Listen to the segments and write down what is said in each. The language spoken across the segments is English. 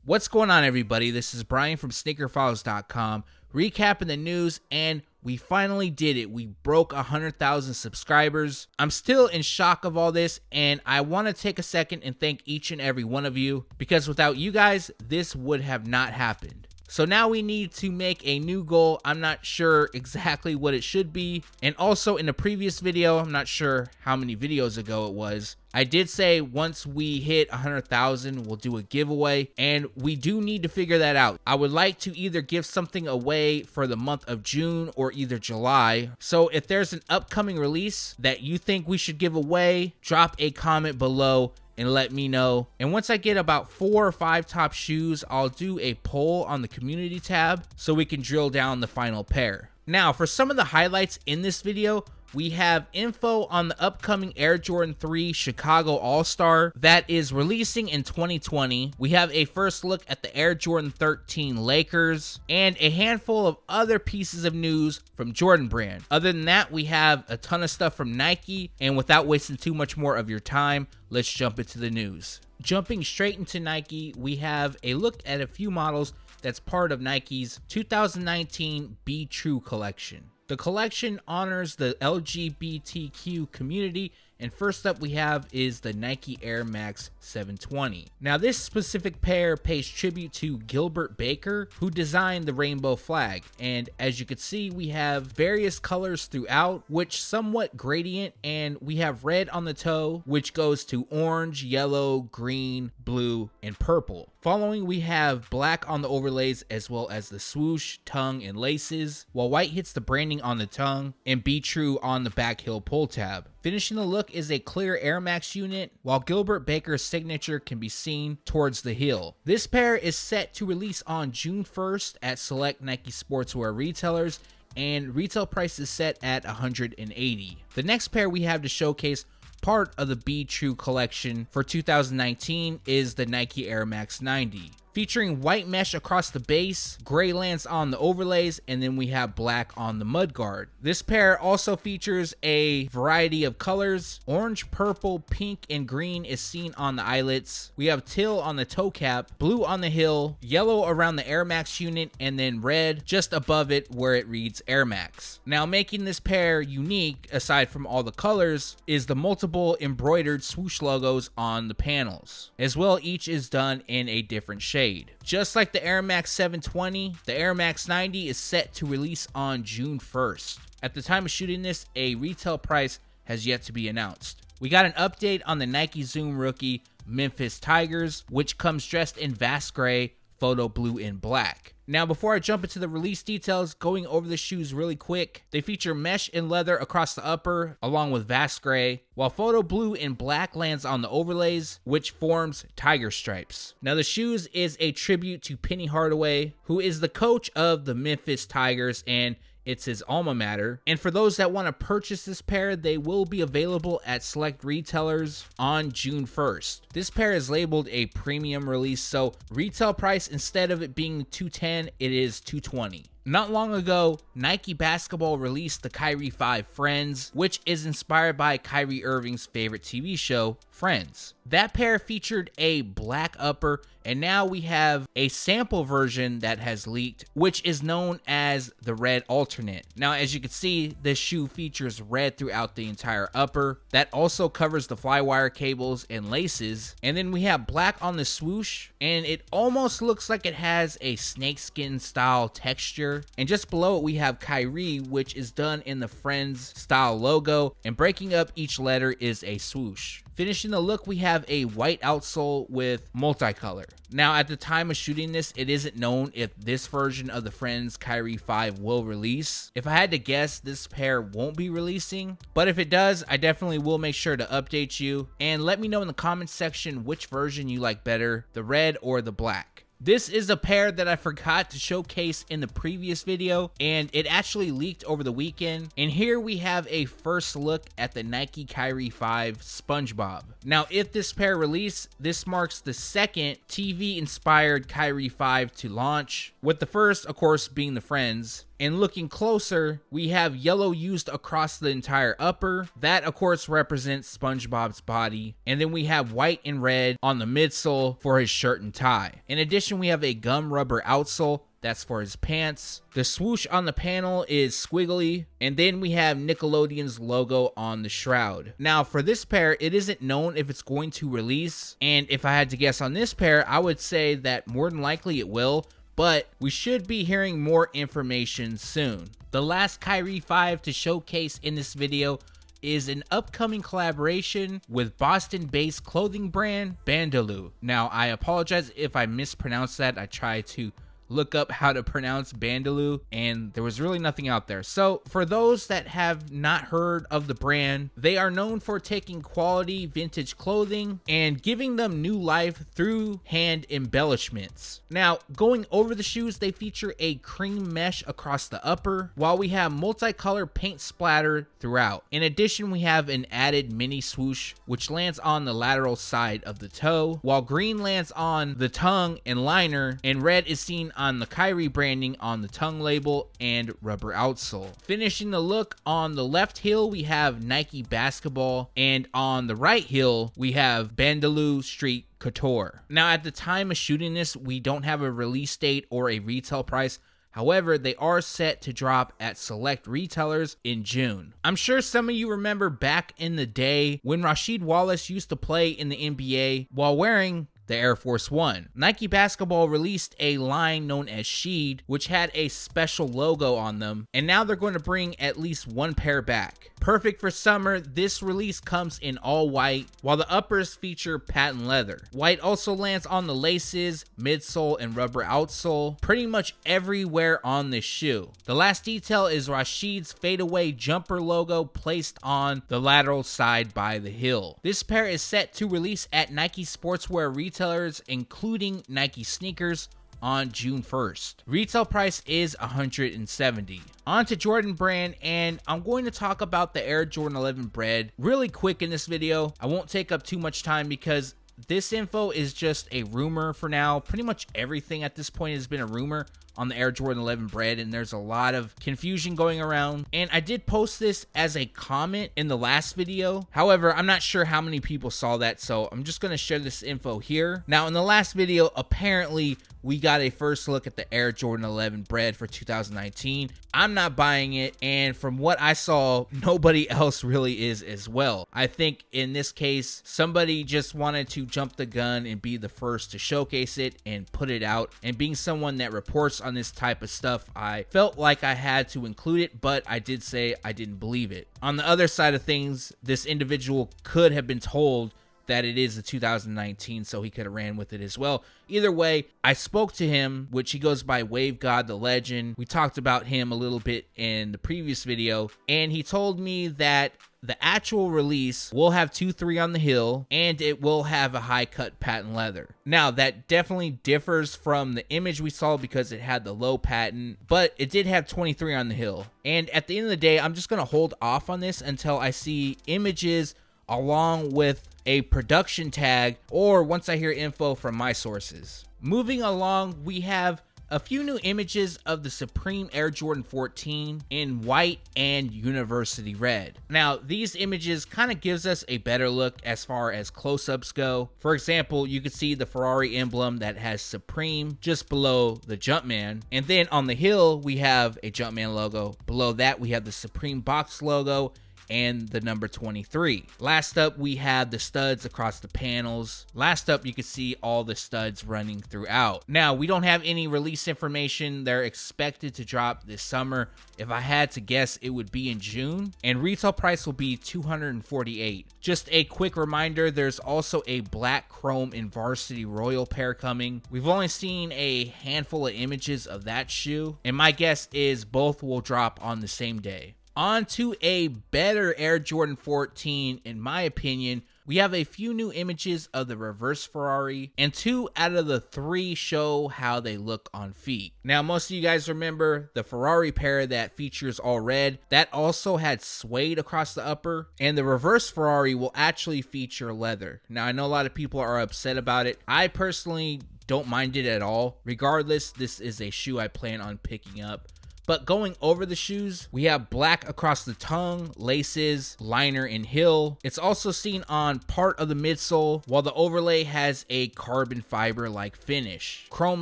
What's going on, everybody? This is Brian from SneakerFiles.com, recapping the news, and we finally did it. We broke 100,000 subscribers. I'm still in shock of all this, and I want to take a second and thank each and every one of you, because without you guys, this would have not happened. So now we need to make a new goal. I'm not sure exactly what it should be. And also in the previous video, I'm not sure how many videos ago it was, I did say once we hit 100,000, we'll do a giveaway, and we do need to figure that out. I would like to either give something away for the month of June or either July. So if there's an upcoming release that you think we should give away, drop a comment below and let me know. And once I get about 4 or 5 top shoes, I'll do a poll on the community tab so we can drill down the final pair. Now, for some of the highlights in this video, we have info on the upcoming Air Jordan 3 Chicago All-Star that is releasing in 2020. We have a first look at the Air Jordan 13 Lakers and a handful of other pieces of news from Jordan Brand. Other than that, we have a ton of stuff from Nike, and without wasting too much more of your time, let's jump into the news. Jumping straight into Nike, we have a look at a few models that's part of Nike's 2019 Be True collection. The collection honors the LGBTQ community, and first up we have is the Nike Air Max 720. Now this specific pair pays tribute to Gilbert Baker, who designed the rainbow flag, and as you can see we have various colors throughout, which somewhat gradient, and we have red on the toe, which goes to orange, yellow, green, blue, and purple. Following, we have black on the overlays as well as the swoosh, tongue, and laces, while white hits the branding on the tongue and Be True on the back heel pull tab. Finishing the look is a clear Air Max unit, while Gilbert Baker's signature can be seen towards the heel. This pair is set to release on June 1st at select Nike sportswear retailers, and retail price is set at $180. The next pair we have to showcase, part of the Be True collection for 2019, is the Nike Air Max 90. Featuring white mesh across the base, gray lands on the overlays, and then we have black on the mudguard. This pair also features a variety of colors. Orange, purple, pink, and green is seen on the eyelets. We have teal on the toe cap, blue on the heel, yellow around the Air Max unit, and then red just above it where it reads Air Max. Now, making this pair unique, aside from all the colors, is the multiple embroidered swoosh logos on the panels. As well, each is done in a different shade. Just like the Air Max 720, the Air Max 90 is set to release on June 1st. At the time of shooting this, a retail price has yet to be announced. We got an update on the Nike Zoom rookie Memphis Tigers, which comes dressed in Vast Gray, Photo Blue, and Black. Now, before I jump into the release details, going over the shoes really quick, they feature mesh and leather across the upper, along with Vast Gray, while Photo Blue and Black lands on the overlays, which forms tiger stripes. Now, the shoes is a tribute to Penny Hardaway, who is the coach of the Memphis Tigers, and it's his alma mater. And for those that want to purchase this pair, they will be available at select retailers on June 1st. This pair is labeled a premium release, so retail price, instead of it being $210, it is $220. Not long ago, Nike Basketball released the Kyrie 5 Friends, which is inspired by Kyrie Irving's favorite TV show, Friends. That pair featured a black upper, and now we have a sample version that has leaked, which is known as the red alternate. Now, as you can see, this shoe features red throughout the entire upper. That also covers the flywire cables and laces. And then we have black on the swoosh, and it almost looks like it has a snakeskin style texture. And just below it, we have Kyrie, which is done in the Friends style logo, and breaking up each letter is a swoosh. Finishing the look, we have a white outsole with multicolor. Now, at the time of shooting this, it isn't known if this version of the Friends Kyrie 5 will release. If I had to guess, this pair won't be releasing, but if it does, I definitely will make sure to update you. And let me know in the comments section which version you like better, the red or the black. This is a pair that I forgot to showcase in the previous video, and it actually leaked over the weekend. And here we have a first look at the Nike Kyrie 5 SpongeBob. Now, if this pair release, this marks the second TV-inspired Kyrie 5 to launch, with the first, of course, being the Friends. And looking closer, we have yellow used across the entire upper. That, of course, represents SpongeBob's body. And then we have white and red on the midsole for his shirt and tie. In addition, we have a gum rubber outsole. That's for his pants. The swoosh on the panel is squiggly. And then we have Nickelodeon's logo on the shroud. Now, for this pair, it isn't known if it's going to release. And if I had to guess on this pair, I would say that more than likely it will. But we should be hearing more information soon. The last Kyrie 5 to showcase in this video is an upcoming collaboration with Boston-based clothing brand Bandulu. Now, I apologize if I mispronounced that. I tried to look up how to pronounce Bandulu, and there was really nothing out there. So for those that have not heard of the brand, they are known for taking quality vintage clothing and giving them new life through hand embellishments. Now, going over the shoes, they feature a cream mesh across the upper, while we have multicolored paint splatter throughout. In addition, we have an added mini swoosh, which lands on the lateral side of the toe, while green lands on the tongue and liner, and red is seen on the Kyrie branding on the tongue label and rubber outsole. Finishing the look, on the left heel we have Nike basketball, and on the right heel we have Bandulu Street Couture. Now, at the time of shooting this, we don't have a release date or a retail price. However, they are set to drop at select retailers in June. I'm sure some of you remember back in the day when Rasheed Wallace used to play in the NBA while wearing the Air Force One. Nike Basketball released a line known as Rasheed, which had a special logo on them, and now they're going to bring at least one pair back. Perfect for summer, this release comes in all white, while the uppers feature patent leather. White also lands on the laces, midsole, and rubber outsole, pretty much everywhere on this shoe. The last detail is Rasheed's fadeaway jumper logo placed on the lateral side by the heel. This pair is set to release at Nike sportswear retailers, including Nike sneakers, on June 1st. Retail price is $170. On to Jordan Brand, and I'm going to talk about the Air Jordan 11 Bred really quick in this video. I won't take up too much time because this info is just a rumor for now. Pretty much everything at this point has been a rumor on the Air Jordan 11 Bred, and there's a lot of confusion going around. And I did post this as a comment in the last video. However, I'm not sure how many people saw that, so I'm just going to share this info here. Now, in the last video, apparently we got a first look at the Air Jordan 11 Bred for 2019. I'm not buying it, and from what I saw, nobody else really is as well. I think in this case, somebody just wanted to jump the gun and be the first to showcase it and put it out. And being someone that reports on this type of stuff, I felt like I had to include it, but I did say I didn't believe it. On the other side of things, this individual could have been told that it is the 2019, so he could have ran with it as well. Either way, I spoke to him, which he goes by Wave God the Legend. We talked about him a little bit in the previous video, and he told me that the actual release will have 2-3 on the heel, and it will have a high cut patent leather. Now, that definitely differs from the image we saw because it had the low patent, but it did have 23 on the heel. And at the end of the day, I'm just going to hold off on this until I see images along with a production tag, or once I hear info from my sources. Moving along, we have a few new images of the Supreme Air Jordan 14 in white and university red. Now, these images kind of gives us a better look as far as close-ups go. For example, you can see the Ferrari emblem that has Supreme just below the Jumpman. And then on the heel, we have a Jumpman logo. Below that, we have the Supreme box logo and the number 23. Last up, we have the studs across the panels. Last up, you can see all the studs running throughout. Now, we don't have any release information. They're expected to drop this summer. If I had to guess, it would be in June, and retail price will be $248. Just a quick reminder, there's also a black chrome and varsity royal pair coming. We've only seen a handful of images of that shoe, and my guess is both will drop on the same day. On to a better Air Jordan 14, in my opinion. We have a few new images of the reverse Ferrari, and 2 out of the 3 show how they look on feet. Now, most of you guys remember the Ferrari pair that features all red. That also had suede across the upper, and the reverse Ferrari will actually feature leather. Now, I know a lot of people are upset about it. I personally don't mind it at all. Regardless, this is a shoe I plan on picking up. But going over the shoes, we have black across the tongue, laces, liner, and heel. It's also seen on part of the midsole, while the overlay has a carbon fiber-like finish. Chrome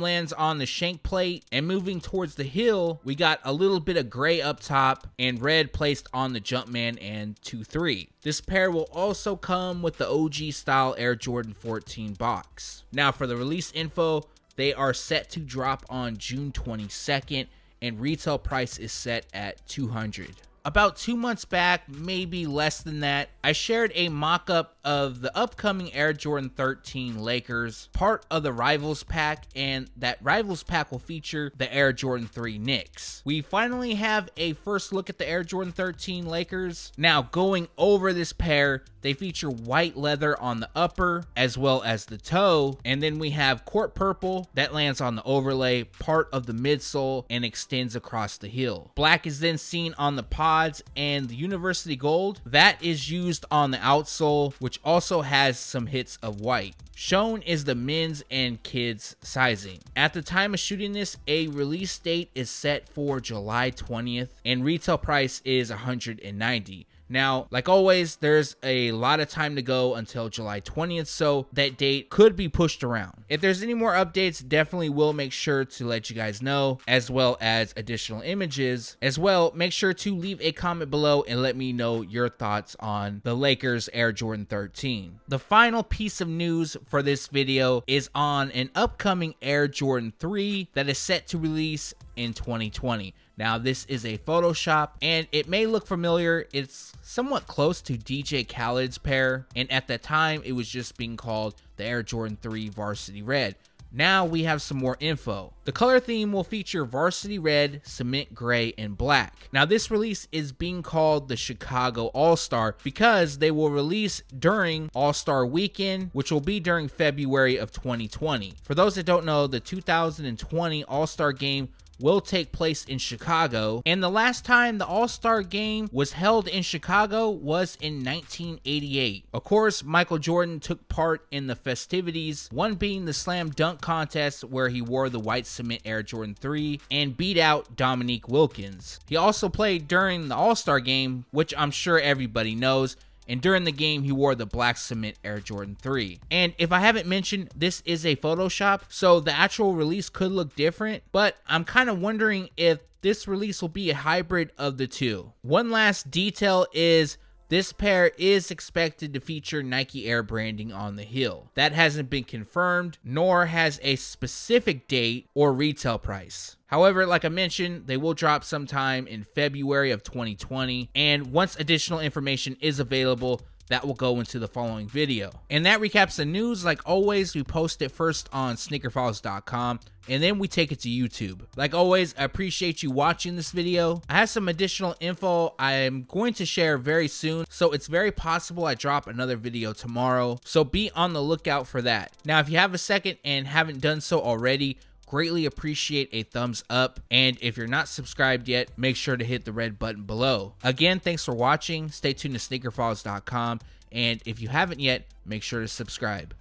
lands on the shank plate, and moving towards the heel, we got a little bit of gray up top and red placed on the Jumpman and 2-3. This pair will also come with the OG style Air Jordan 14 box. Now for the release info, they are set to drop on June 22nd, and retail price is set at $200. About 2 months back, maybe less than that, I shared a mock-up of the upcoming Air Jordan 13 Lakers, part of the Rivals pack, and that Rivals pack will feature the Air Jordan 3 Knicks. We finally have a first look at the Air Jordan 13 Lakers. Now, going over this pair, they feature white leather on the upper as well as the toe, and then we have court purple that lands on the overlay, part of the midsole, and extends across the heel. Black is then seen on the pods, and the University Gold, that is used on the outsole, which also has some hits of white. Shown is the men's and kids sizing. At the time of shooting this, a release date is set for July 20th, and retail price is $190. Now, like always, there's a lot of time to go until July 20th, so that date could be pushed around. If there's any more updates, definitely will make sure to let you guys know, as well as additional images. As well, make sure to leave a comment below and let me know your thoughts on the Lakers Air Jordan 13. The final piece of news for this video is on an upcoming Air Jordan 3 that is set to release in 2020. Now, this is a Photoshop, and it may look familiar. It's somewhat close to DJ Khaled's pair, and at that time, it was just being called the Air Jordan 3 Varsity Red. Now we have some more info. The color theme will feature Varsity Red, Cement Gray, and Black. Now this release is being called the Chicago All-Star because they will release during All-Star Weekend, which will be during February of 2020. For those that don't know, the 2020 All-Star Game will take place in Chicago, and the last time the All-Star Game was held in Chicago was in 1988. Of course, Michael Jordan took part in the festivities, one being the slam dunk contest where he wore the white cement Air Jordan 3 and beat out Dominique Wilkins. He also played during the All-Star Game, which I'm sure everybody knows, and during the game, he wore the black cement Air Jordan 3. And if I haven't mentioned, this is a Photoshop, so the actual release could look different, but I'm kind of wondering if this release will be a hybrid of the two. One last detail is this pair is expected to feature Nike Air branding on the heel. That hasn't been confirmed, nor has a specific date or retail price. However, like I mentioned, they will drop sometime in February of 2020, and once additional information is available, that will go into the following video. And that recaps the news. Like always, we post it first on SneakerFiles.com, and then we take it to YouTube. Like always, I appreciate you watching this video. I have some additional info I'm going to share very soon, so it's very possible I drop another video tomorrow, so be on the lookout for that. Now, if you have a second and haven't done so already, greatly appreciate a thumbs up, and if you're not subscribed yet, make sure to hit the red button below. Again, thanks for watching. Stay tuned to SneakerFiles.com, and if you haven't yet, make sure to subscribe.